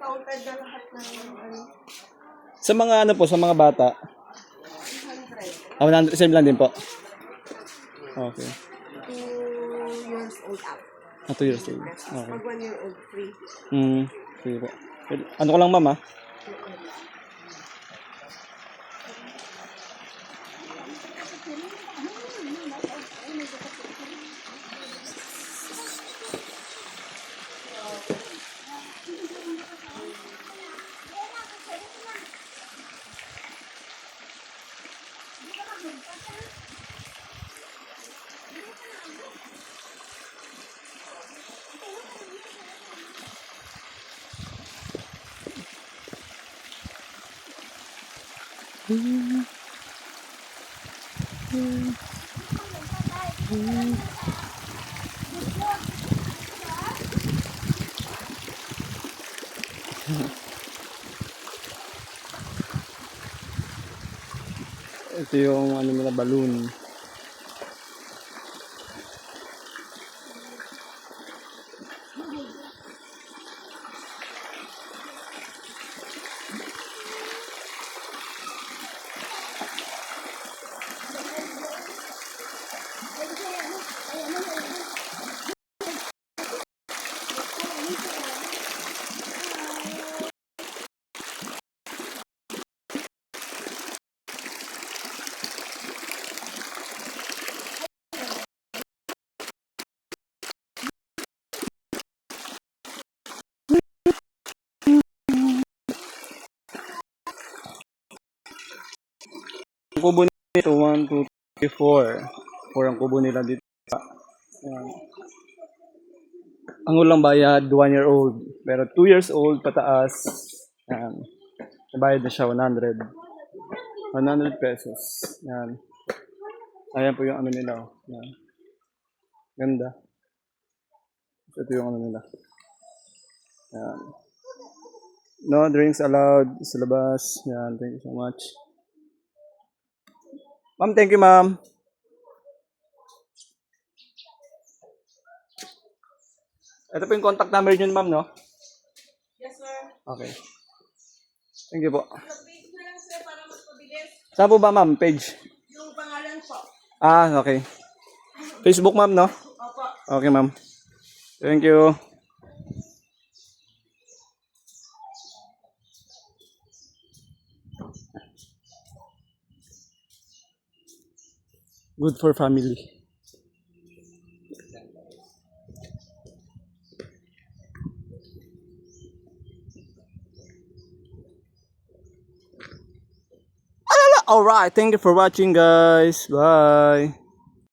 Counted na lahat ng ano. Sa mga ano po, sa mga bata? 100. 100, same lang din po. Okay. 2 years old up. 2 years old. Pesos. Okay. Pag 1 year old, free. Sige po. Ano ko lang ma'am ah? Ito yung ano nila, balloon. Ang kubo nito, 1, 2, 3, 4. 4 ang kubo nila dito. Ayan. Ang ulang bayad, 1 year old. Pero 2 years old pataas. Ayan. Nabayad na siya 100. 100 pesos. Ayan. Ayan po yung ano nila. Ayan. Ganda. Ito yung ano nila. Ayan. No drinks allowed sa labas. Ayan. Thank you so much. Ma'am, thank you ma'am. Ito po yung contact number nyo ma'am, no? Yes, sir. Okay. Thank you po. Page na lang, sir, para mas mabilis. Saan po ba ma'am? Page? Yung pangalan po. Okay. Facebook ma'am, no? Opo. Okay ma'am. Thank you. Good for family. Alright, thank you for watching guys. Bye.